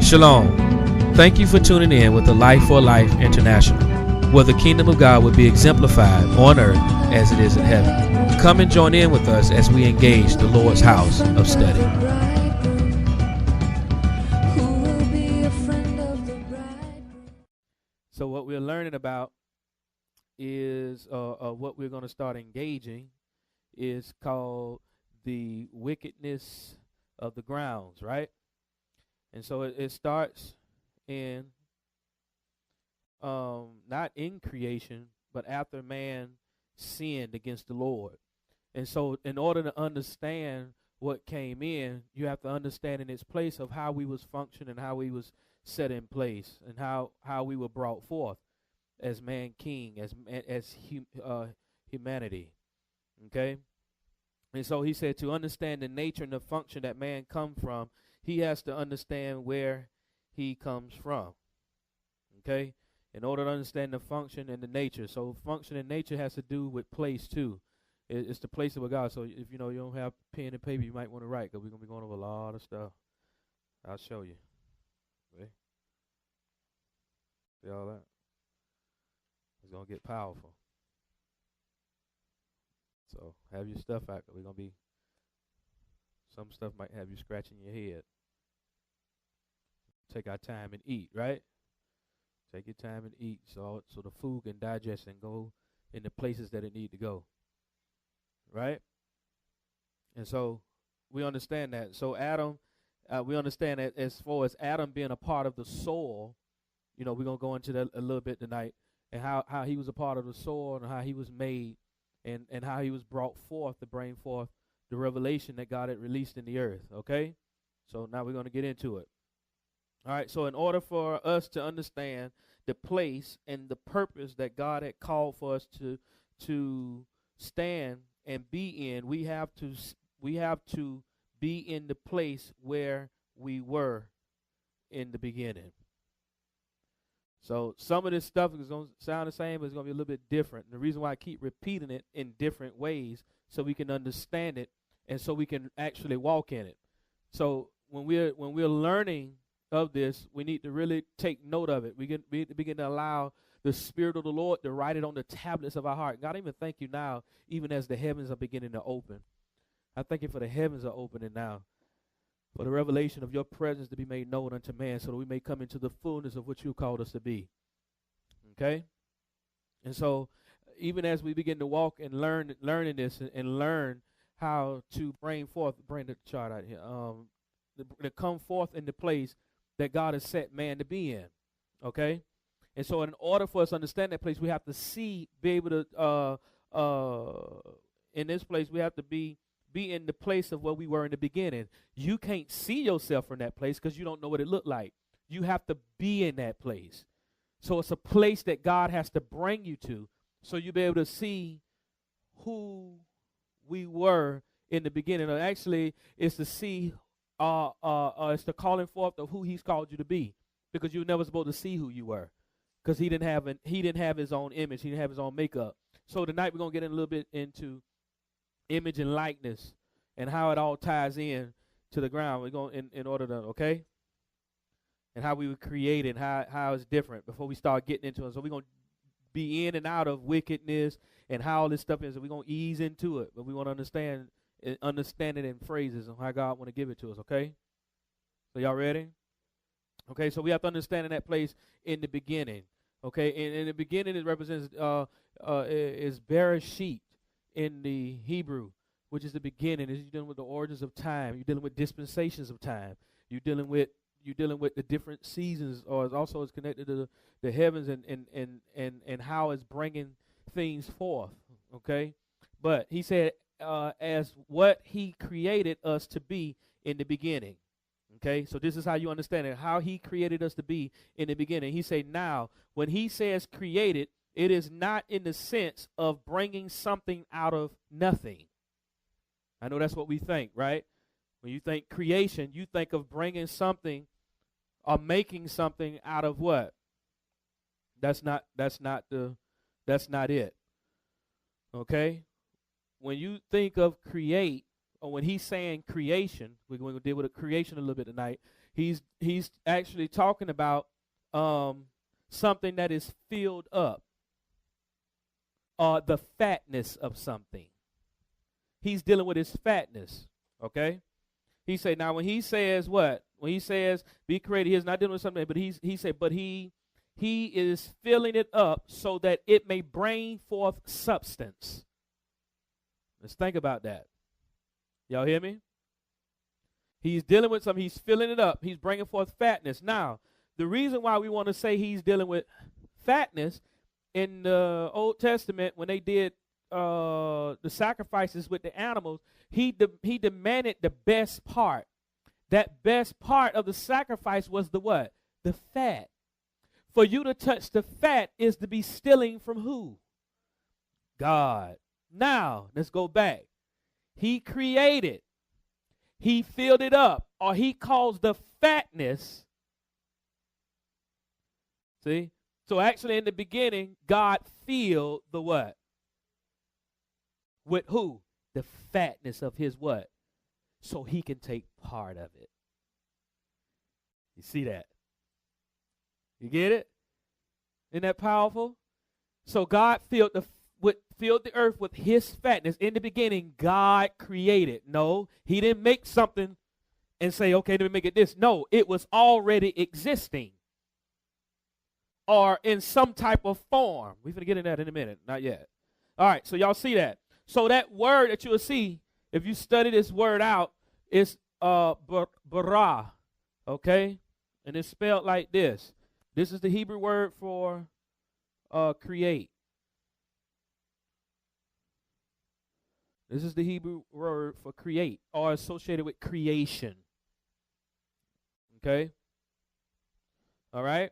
Shalom. Thank you for tuning in with the Life for Life International, where the kingdom of God will be exemplified on earth as it is in heaven. Come and join in with us as we engage the Lord's house of study. So what we're learning about is what we're going to start engaging is called the wickedness of the grounds, right? And so it starts in not in creation, but after man sinned against the Lord. And so in order to understand what came in, you have to understand in its place of how we was functioning, how we was set in place, and how we were brought forth as man king, as humanity. Okay? And so he said to understand the nature and the function that man come from, he has to understand where he comes from. Okay? In order to understand the function and the nature. So function and nature has to do with place too. It's the place of God. So if you don't have pen and paper, you might want to write, because we're going to be going over a lot of stuff. I'll show you. Okay? See all that? It's going to get powerful. So have your stuff out. We're going to be, some stuff might have you scratching your head. Take our time and eat, right? Take your time and eat so the food can digest and go in the places that it need to go. Right? And so we understand that. So Adam, we understand that as far as Adam being a part of the soil, we're going to go into that a little bit tonight, and how he was a part of the soil and how he was made and how he was brought forth to bring forth the revelation that God had released in the earth. Okay? So now we're going to get into it. All right, so in order for us to understand the place and the purpose that God had called for us to stand and be in, we have to be in the place where we were in the beginning. So some of this stuff is going to sound the same, but it's going to be a little bit different. And the reason why I keep repeating it in different ways, so we can understand it and so we can actually walk in it. So when we're learning of this, we need to really take note of it. We need to begin to allow the Spirit of the Lord to write it on the tablets of our heart. God, I even thank you now, even as the heavens are beginning to open. I thank you for the heavens are opening now, for the revelation of your presence to be made known unto man, so that we may come into the fullness of what you called us to be. Okay? And so even as we begin to walk and learning this and learn how to bring the chart out here, to come forth in the place that God has set man to be in, okay? And so in order for us to understand that place, we have to be able to, in this place, we have to be in the place of where we were in the beginning. You can't see yourself from that place because you don't know what it looked like. You have to be in that place. So it's a place that God has to bring you to, so you'll be able to see who we were in the beginning. Or actually, it's to see it's the calling forth of who he's called you to be, because you were never supposed to see who you were, because he didn't have his own image, he didn't have his own makeup. So tonight we're gonna get in a little bit into image and likeness and how it all ties in to the ground. We're going in order to, okay, and how we were created, how it's different before we start getting into it. So we're gonna be in and out of wickedness and how all this stuff is, and we're gonna ease into it, but we want to understand it in phrases and how God want to give it to us, okay? So y'all ready? Okay, so we have to understand in that place in the beginning, okay? In the beginning, it represents is Bereshit in the Hebrew, which is the beginning. You're dealing with the origins of time. You're dealing with dispensations of time. You're dealing with the different seasons, or also it's connected to the heavens and how it's bringing things forth, okay? But he said, as what he created us to be in the beginning. Okay, so this is how you understand it, how he created us to be in the beginning. He said, now, when he says created, it is not in the sense of bringing something out of nothing. I know that's what we think, right? When you think creation, you think of bringing something or making something out of what? That's not it. Okay? When you think of create, or when he's saying creation, we're going to deal with a creation a little bit tonight. He's actually talking about something that is filled up, the fatness of something. He's dealing with his fatness, okay? He said, now when he says what? When he says be created, he's not dealing with something, but he is filling it up so that it may bring forth substance. Let's think about that. Y'all hear me? He's dealing with something. He's filling it up. He's bringing forth fatness. Now, the reason why we want to say he's dealing with fatness, in the Old Testament, when they did the sacrifices with the animals, he demanded the best part. That best part of the sacrifice was the what? The fat. For you to touch the fat is to be stealing from who? God. Now, let's go back. He created. He filled it up, or he caused the fatness. See? So actually in the beginning, God filled the what? With who? The fatness of his what? So he can take part of it. You see that? You get it? Isn't that powerful? So God filled the earth with his fatness. In the beginning, God created. No, he didn't make something and say, okay, let me make it this. No, it was already existing, or in some type of form. We're going to get into that in a minute. Not yet. All right, so y'all see that. So that word that you will see, if you study this word out, is bara, okay? And it's spelled like this. This is the Hebrew word for create. This is the Hebrew word for create, or associated with creation. Okay? All right?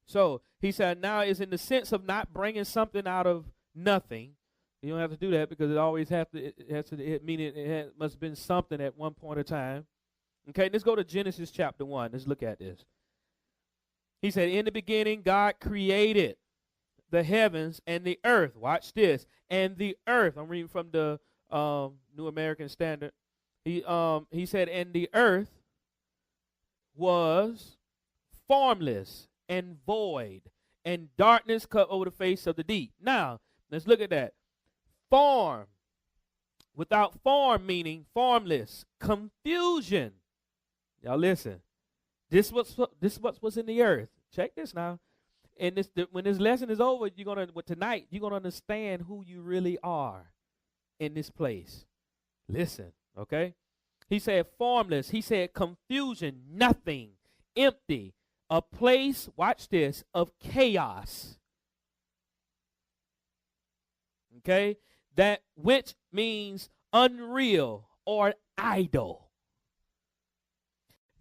So he said now is in the sense of not bringing something out of nothing. You don't have to do that because it always has to mean it must have been something at one point in time. Okay, let's go to Genesis chapter 1. Let's look at this. He said, in the beginning, God created the heavens and the earth. Watch this. And the earth. I'm reading from the New American Standard. He said, and the earth was formless and void, and darkness covered over the face of the deep. Now, let's look at that. Form. Without form meaning formless. Confusion. Y'all listen. This what was in the earth. Check this now. And when this lesson is over, tonight you're gonna understand who you really are in this place. Listen, okay? He said formless. He said confusion, nothing, empty, a place, watch this, of chaos. Okay? That which means unreal or idle.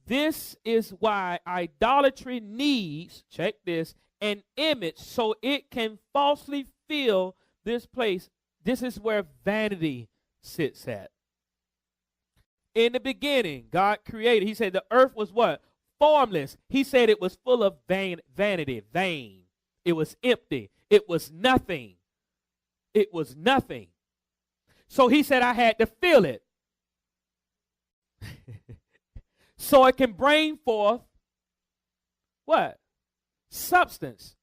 This is why idolatry needs, check this, an image so it can falsely fill this place. This is where vanity sits at. In the beginning, God created. He said the earth was what? Formless. He said it was full of vanity, vain. It was empty. It was nothing. It was nothing. So he said I had to fill it. So it can bring forth what? Substance.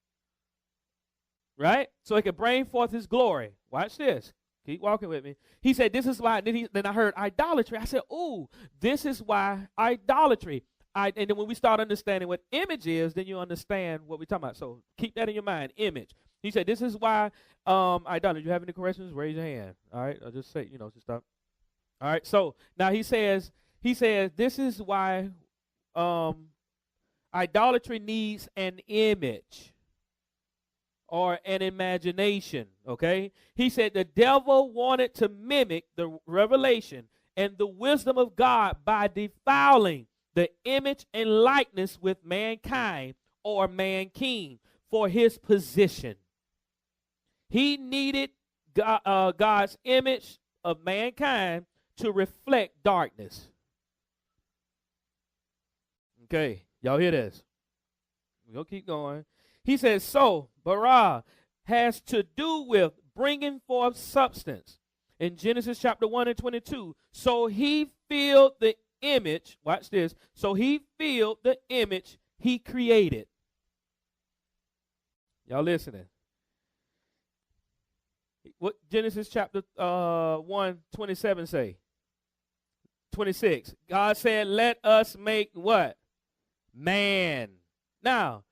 Right? So it can bring forth his glory. Watch this. Keep walking with me. He said, this is why. Then I heard idolatry. I said, ooh, this is why idolatry. And then when we start understanding what image is, then you understand what we're talking about. So keep that in your mind, image. He said, this is why idolatry. You have any questions? Raise your hand. All right? I'll just say, just stop. All right? So now he says, this is why idolatry needs an image or an imagination, okay? He said the devil wanted to mimic the revelation and the wisdom of God by defiling the image and likeness with mankind or man-king for his position. He needed God's image of mankind to reflect darkness. Okay, y'all hear this? We're going to keep going. He says, so, bara has to do with bringing forth substance. In Genesis chapter 1 and 22. So he filled the image. Watch this. So he filled the image he created. Y'all listening? What Genesis chapter 1, 27 say? 26. God said, let us make what? Man. Now,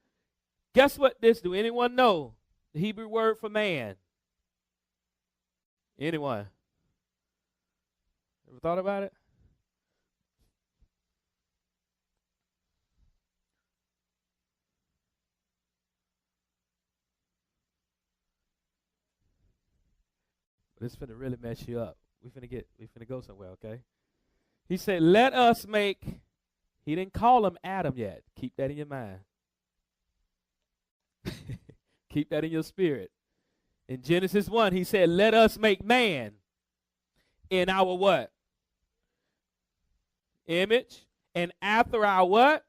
guess what this do? Anyone know the Hebrew word for man? Anyone? Ever thought about it? But it's finna really mess you up. We finna go somewhere, okay? He said, let us make, he didn't call him Adam yet. Keep that in your mind. Keep that in your spirit. In Genesis 1, he said, let us make man in our what? Image. And after our what?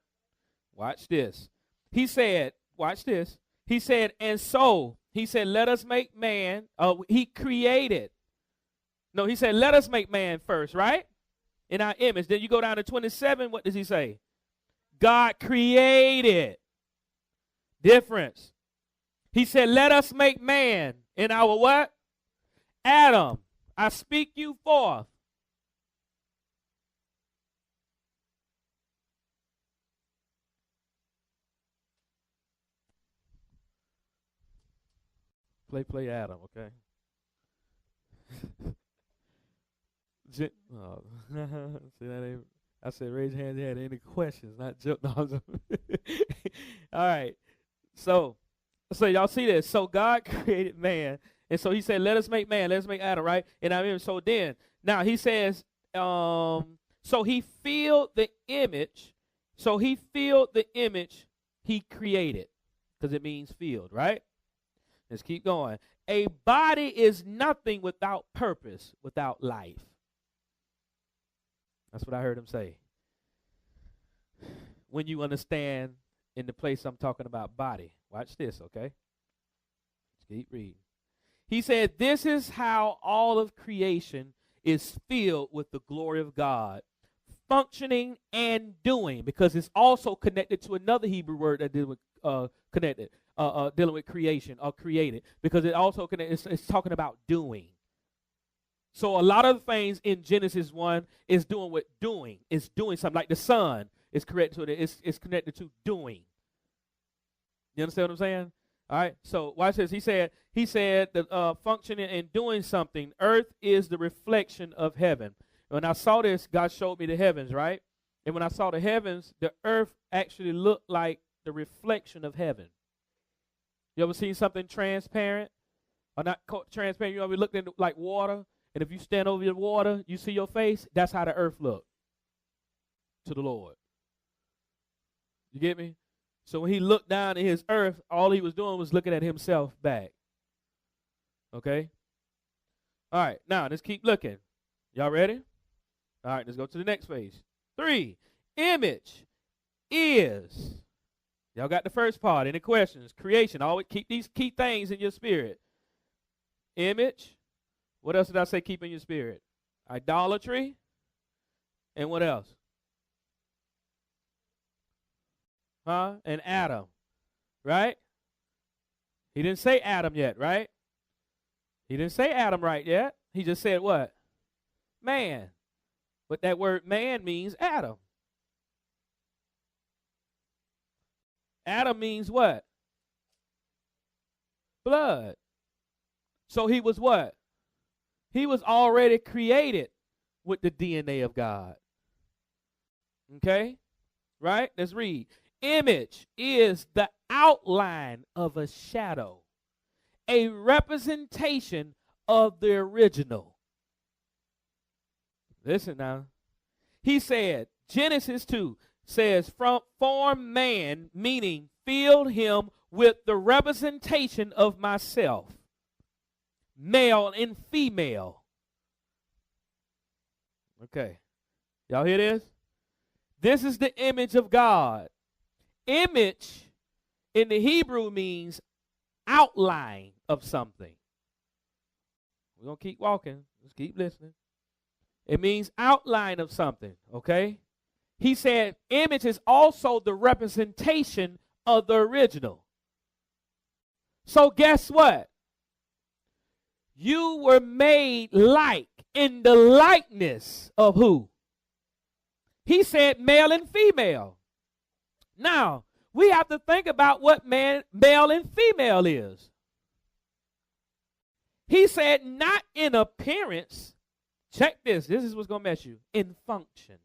Watch this. He said, watch this. He said, and so, he said, let us make man. He created. No, he said, let us make man first, right? In our image. Then you go down to 27, what does he say? God created. Difference. He said, let us make man in our what? Adam, I speak you forth. Play Adam, okay? See, that ain't, I said raise your hand if you had any questions, not joke. No, all right. So y'all see this. So God created man. And so he said, let us make man. Let us make Adam, right? And I mean, so then, now he says, so he filled the image. So he filled the image he created. Because it means filled, right? Let's keep going. A body is nothing without purpose, without life. That's what I heard him say. When you understand in the place I'm talking about body. Watch this, okay? Let's keep reading. He said, this is how all of creation is filled with the glory of God, functioning and doing, because it's also connected to another Hebrew word that deals with dealing with creation or created, because it also it's talking about doing. So a lot of the things in Genesis 1 is doing with doing. It's doing something, like the sun is connected to it. It's connected to doing. You understand what I'm saying? All right. So watch this. He said the functioning and doing something. Earth is the reflection of heaven. When I saw this, God showed me the heavens, right? And when I saw the heavens, the earth actually looked like the reflection of heaven. You ever seen something transparent? Or not transparent? You ever looked into like water? And if you stand over the water, you see your face? That's how the earth looked to the Lord. You get me? So when he looked down at his earth, all he was doing was looking at himself back. Okay? All right, now let's keep looking. Y'all ready? All right, let's go to the next phase. 3, image is. Y'all got the first part. Any questions? Creation. Always keep these key things in your spirit. Image. What else did I say keep in your spirit? Idolatry. And what else? And Adam. Right? He didn't say Adam yet, right? He didn't say Adam right yet. He just said what? Man. But that word man means Adam. Adam means what? Blood. So he was what? He was already created with the DNA of God. Okay? Right? Let's read. Image is the outline of a shadow, a representation of the original. Listen now. He said, Genesis 2 says, form man, meaning filled him with the representation of myself, male and female. Okay. Y'all hear this? This is the image of God. Image in the Hebrew means outline of something. We're going to keep walking. Just keep listening. It means outline of something, okay? He said image is also the representation of the original. So guess what? You were made like in the likeness of who? He said male and female. Now, we have to think about what male and female is. He said not in appearance. Check this. This is what's going to mess you. In function.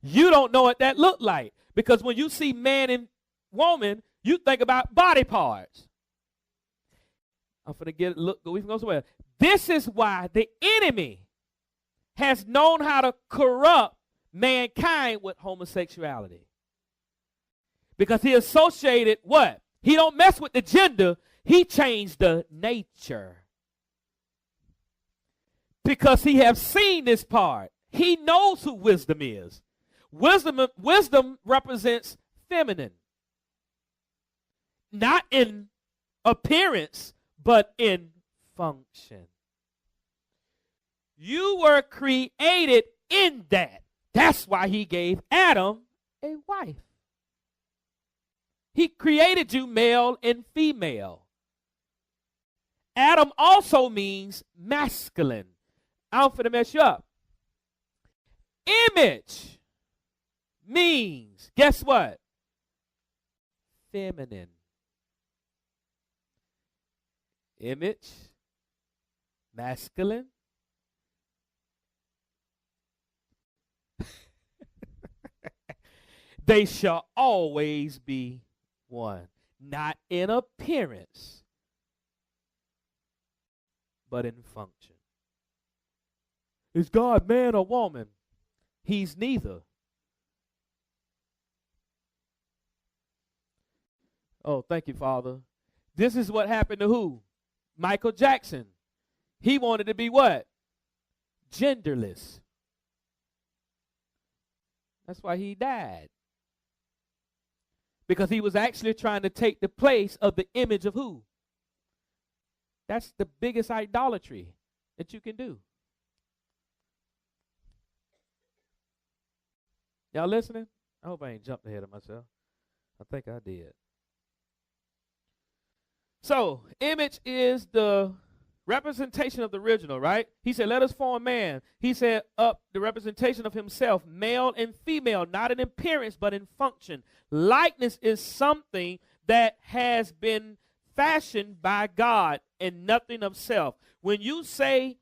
You don't know what that looked like. Because when you see man and woman, you think about body parts. I'm going to get it. Look, we can go somewhere. This is why the enemy has known how to corrupt mankind with homosexuality. Because he associated what? He don't mess with the gender. He changed the nature. Because he have seen this part. He knows who wisdom is. Wisdom represents feminine. Not in appearance, but in function. You were created in that. That's why he gave Adam a wife. He created you male and female. Adam also means masculine. I'm finna mess you up. Image means, guess what? Feminine. Image, masculine. They shall always be one. Not in appearance, but in function. Is God man or woman? He's neither. Oh, thank you, Father. This is what happened to who? Michael Jackson. He wanted to be what? Genderless. That's why he died. Because he was actually trying to take the place of the image of who? That's the biggest idolatry that you can do. Y'all listening? I hope I ain't jumped ahead of myself. I think I did. So, image is the representation of the original, right? He said, let us form man. He said, up the representation of himself, male and female, not in appearance, but in function. Likeness is something that has been fashioned by God and nothing of self. When you say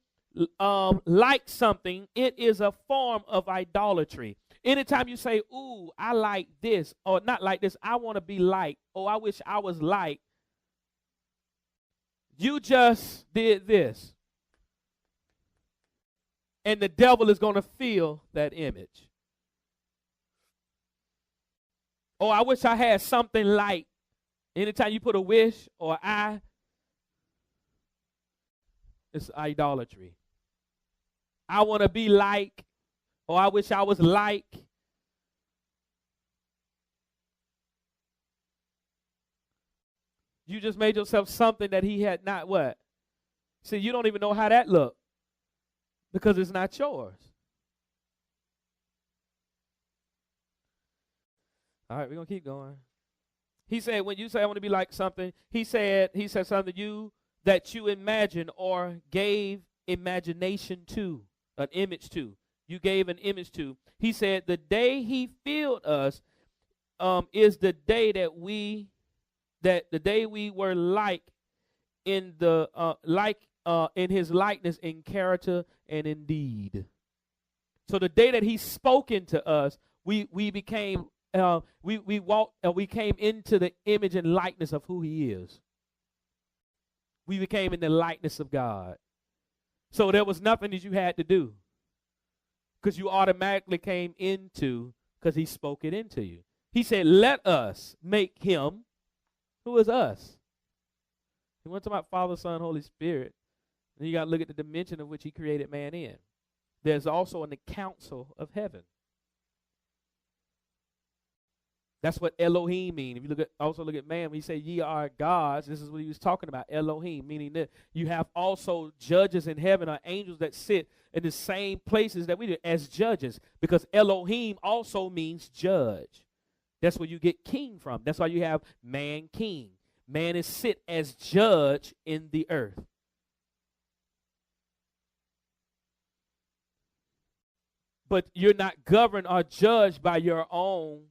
like something, it is a form of idolatry. Anytime you say, ooh, I like this, or not like this, I want to be like, oh, I wish I was like, you just did this. And the devil is going to feel that image. Oh, I wish I had something like. Anytime you put a wish or I, it's idolatry. I want to be like, or I wish I was like. You just made yourself something that he had not what? See, you don't even know how that looked because it's not yours. All right, we're going to keep going. He said, when you say I want to be like something, he said something that you imagine or gave imagination to, an image to. You gave an image to. He said the day he filled us is the day that the day we were like in the in his likeness in character and in deed. So the day that he spoke into us, we became we came into the image and likeness of who he is. We became in the likeness of God. So there was nothing that you had to do, because you automatically came into, because he spoke it into you. He said, let us make him. Who is us? He went to about Father, Son, Holy Spirit. And you got to look at the dimension of which he created man in. There's also in the council of heaven. That's what Elohim means. If you also look at man, when he say ye are gods, this is what he was talking about, Elohim, meaning that you have also judges in heaven or angels that sit in the same places that we do as judges, because Elohim also means judge. That's where you get king from. That's why you have man king. Man is sit as judge in the earth. But you're not governed or judged by your own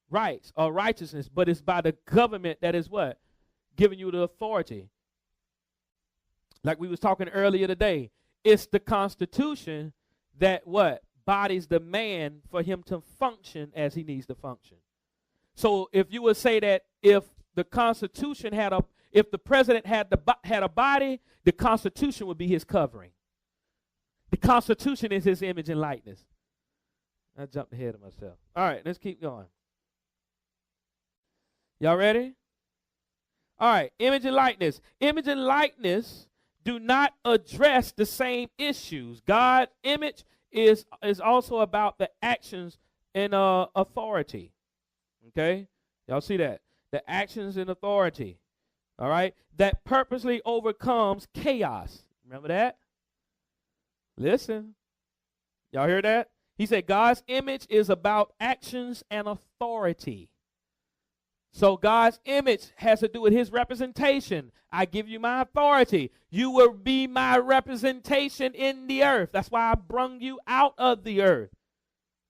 rights or righteousness, but it's by the government that is what? Giving you the authority. Like we was talking earlier today, it's the Constitution that what? Bodies the man for him to function as he needs to function. So if you would say that if the Constitution if the president had a body, the Constitution would be his covering. The Constitution is his image and likeness. I jumped ahead of myself. All right, let's keep going. Y'all ready? All right, image and likeness. Image and likeness do not address the same issues. God's image is also about the actions and authority. Okay? Y'all see that? The actions and authority. All right? That purposely overcomes chaos. Remember that? Listen. Y'all hear that? He said God's image is about actions and authority. So God's image has to do with his representation. I give you my authority. You will be my representation in the earth. That's why I brung you out of the earth.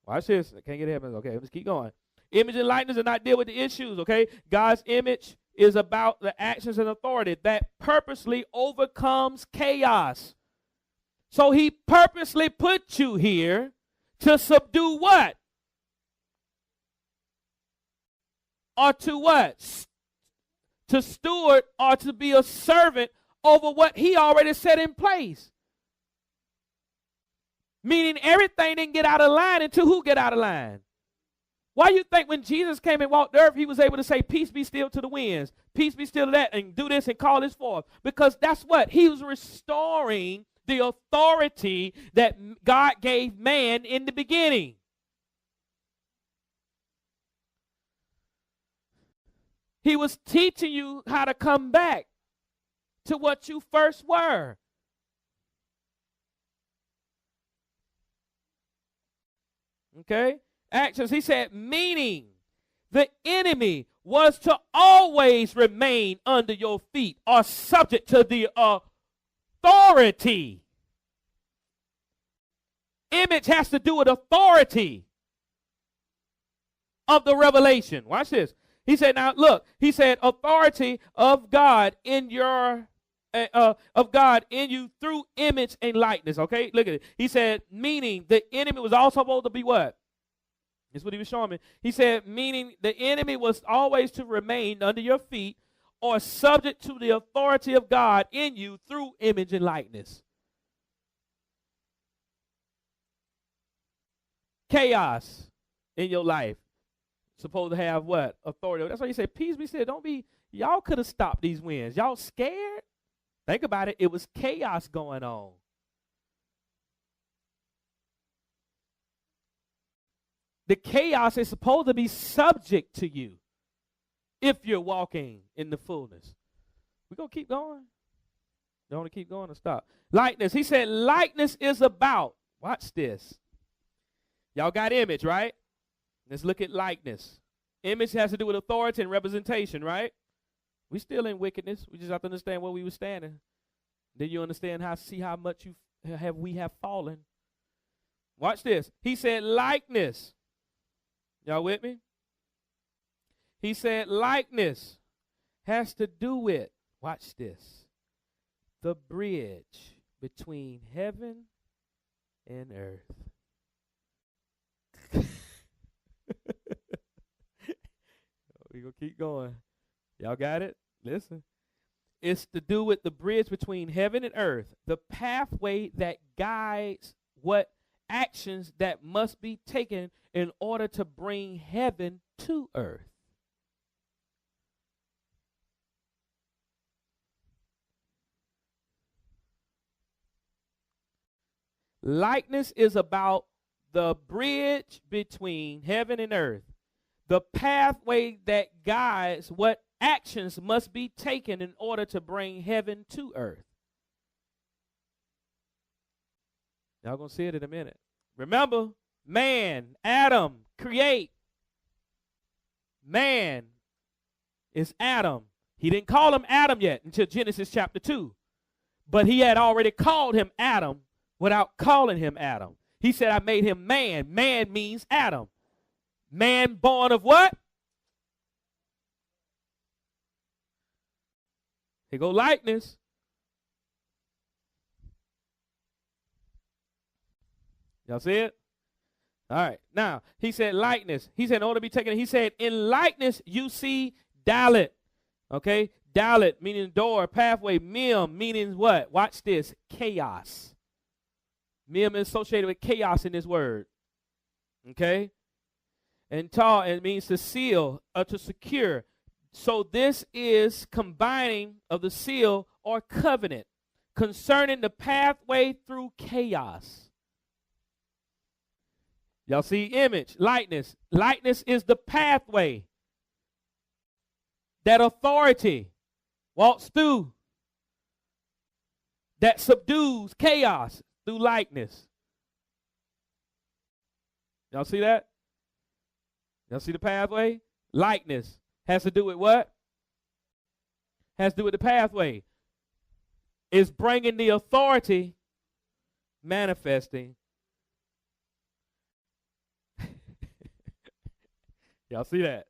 Watch this. I can't get ahead. Okay, let's keep going. Image and likeness do not deal with the issues, okay? God's image is about the actions and authority that purposely overcomes chaos. So he purposely put you here to subdue what? Or to what? To steward or to be a servant over what he already set in place. Meaning everything didn't get out of line until who get out of line? Why you think when Jesus came and walked the earth, he was able to say, peace be still to the winds, peace be still to that, and do this and call this forth? Because that's what? He was restoring the authority that God gave man in the beginning. He was teaching you how to come back to what you first were. Okay? Actions, he said, meaning the enemy was to always remain under your feet or subject to the authority. Image has to do with authority of the revelation. Watch this. He said, now look, he said authority of God in your of God in you through image and likeness. Okay, look at it. He said, meaning the enemy was also supposed to be what? That's what he was showing me. He said, meaning the enemy was always to remain under your feet or subject to the authority of God in you through image and likeness. Chaos in your life. Supposed to have what? Authority. That's why you say, peace be still. Don't be, y'all could have stopped these winds. Y'all scared? Think about it. It was chaos going on. The chaos is supposed to be subject to you if you're walking in the fullness. We're going to keep going. Don't want to keep going or stop. Likeness. He said likeness is about, watch this. Y'all got image, right? Let's look at likeness. Image has to do with authority and representation, right? We still in wickedness. We just have to understand where we were standing. Then you understand see how much we have fallen. Watch this. He said likeness. Y'all with me? He said likeness has to do with, watch this, the bridge between heaven and earth. We're going to keep going. Y'all got it? Listen. It's to do with the bridge between heaven and earth, the pathway that guides what actions that must be taken in order to bring heaven to earth. Likeness is about the bridge between heaven and earth, the pathway that guides what actions must be taken in order to bring heaven to earth. Y'all gonna see it in a minute. Remember, man, Adam, create. Man is Adam. He didn't call him Adam yet until Genesis chapter 2. But he had already called him Adam without calling him Adam. He said, I made him man. Man means Adam. Man born of what? Here go likeness. Y'all see it? All right. Now, he said likeness. He said in order to be taken, he said in likeness you see dalet. Okay? Dalet meaning door, pathway. Mem meaning what? Watch this. Chaos. Mem is associated with chaos in this word. Okay? And ta, it means to seal or to secure. So this is combining of the seal or covenant concerning the pathway through chaos. Y'all see image, likeness. Likeness is the pathway that authority walks through, that subdues chaos through likeness. Y'all see that? Y'all see the pathway? Likeness has to do with what? Has to do with the pathway. It's bringing the authority, manifesting. Y'all see that?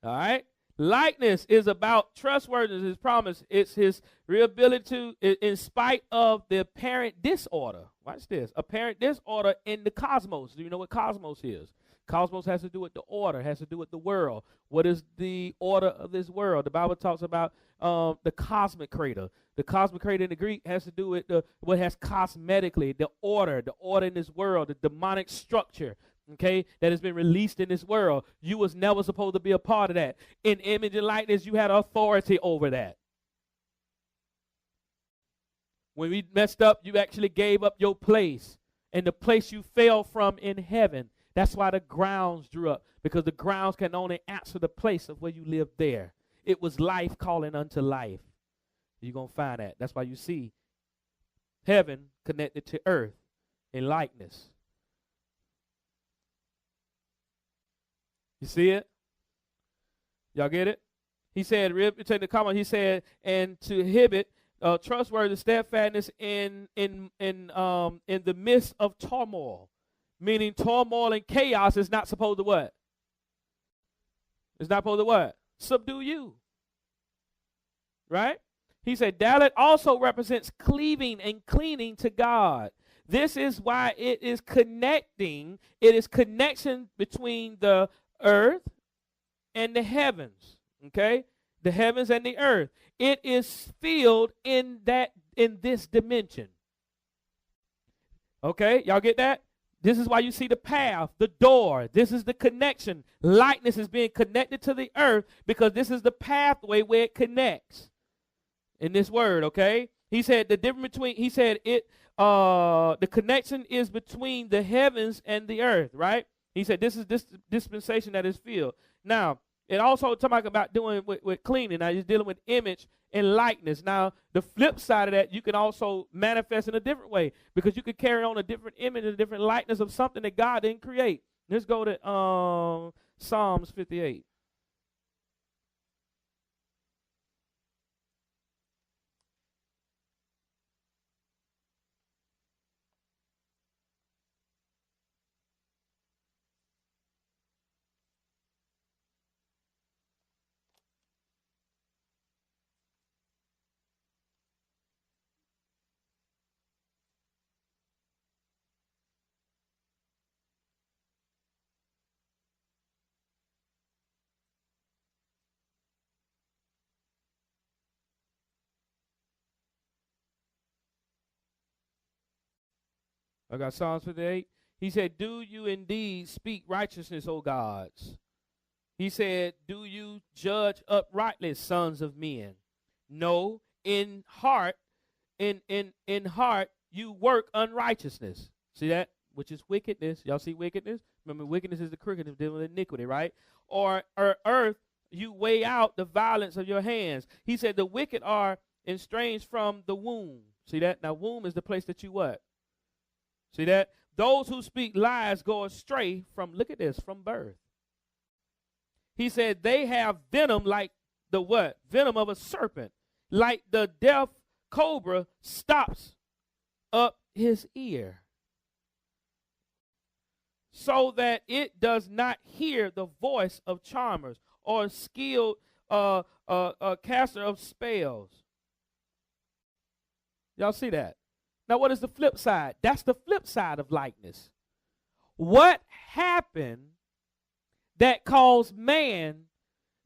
All right? Likeness is about trustworthiness, his promise. It's his real ability to, in spite of the apparent disorder. Watch this. Apparent disorder in the cosmos. Do you know what cosmos is? Cosmos has to do with the order, has to do with the world. What is the order of this world? The Bible talks about the cosmic crater. The cosmic crater in the Greek has to do with what has cosmetically, the order in this world, the demonic structure, okay, that has been released in this world. You was never supposed to be a part of that. In image and likeness, you had authority over that. When we messed up, you actually gave up your place, and the place you fell from in heaven. That's why the grounds drew up, because the grounds can only answer the place of where you live there. It was life calling unto life. You're going to find that. That's why you see heaven connected to earth in likeness. You see it? Y'all get it? He said, take the comment. He said, and to inhibit trustworthy steadfastness in the midst of turmoil. Meaning turmoil and chaos is not supposed to what? It's not supposed to what? Subdue you. Right? He said, Dalet also represents cleaving and cleaning to God. This is why it is connecting. It is connection between the earth and the heavens. Okay? The heavens and the earth. It is filled in this dimension. Okay? Y'all get that? This is why you see the path, the door. This is the connection. Likeness is being connected to the earth because this is the pathway where it connects in this word, okay? He said the difference between, he said the connection is between the heavens and the earth, right? He said this is this dispensation that is filled. Now, it also talking about doing with cleaning. Now, he's dealing with image and likeness. Now, the flip side of that, you can also manifest in a different way because you could carry on a different image and a different likeness of something that God didn't create. Let's go to Psalms 58. I got Psalms 58. He said, do you indeed speak righteousness, O gods? He said, do you judge uprightly, sons of men? No, in heart you work unrighteousness. See that? which is wickedness. Y'all see wickedness? Remember, wickedness is the crookedness dealing with iniquity, right? Or earth, you weigh out the violence of your hands. He said the wicked are estranged from the womb. See that? Now, womb is the place that you what? See that? Those who speak lies go astray from, look at this, from birth. He said they have venom like the what? Venom of a serpent. Like the deaf cobra stops up his ear, so that it does not hear the voice of charmers or skilled caster of spells. Y'all see that? Now, what is the flip side? That's the flip side of likeness. What happened that caused man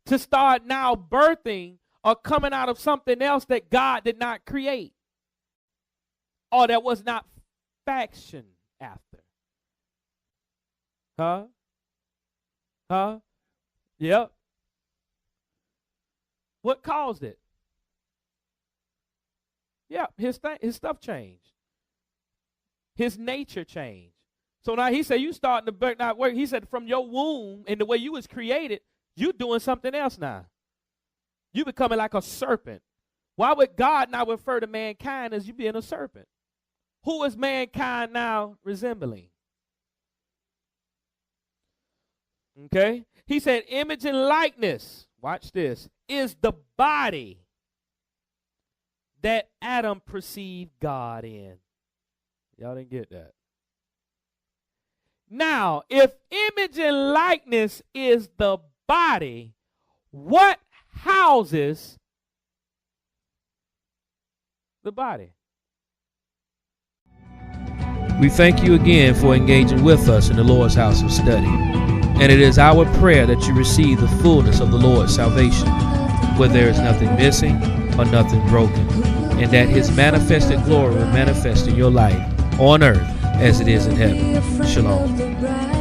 to start now birthing or coming out of something else that God did not create, or that was not fashioned after? Yep. What caused it? Yeah, his stuff changed. His nature changed. So now he said, you starting to burn, not work. He said, from your womb and the way you was created, you doing something else now. You becoming like a serpent. Why would God now refer to mankind as you being a serpent? Who is mankind now resembling? Okay. He said, image and likeness, watch this, is the body that Adam perceived God in. Y'all didn't get that. Now, if image and likeness is the body, what houses the body? We thank you again for engaging with us in the Lord's house of study. And it is our prayer that you receive the fullness of the Lord's salvation, where there is nothing missing or nothing broken, and that his manifested glory will manifest in your life on earth as it is in heaven. Shalom.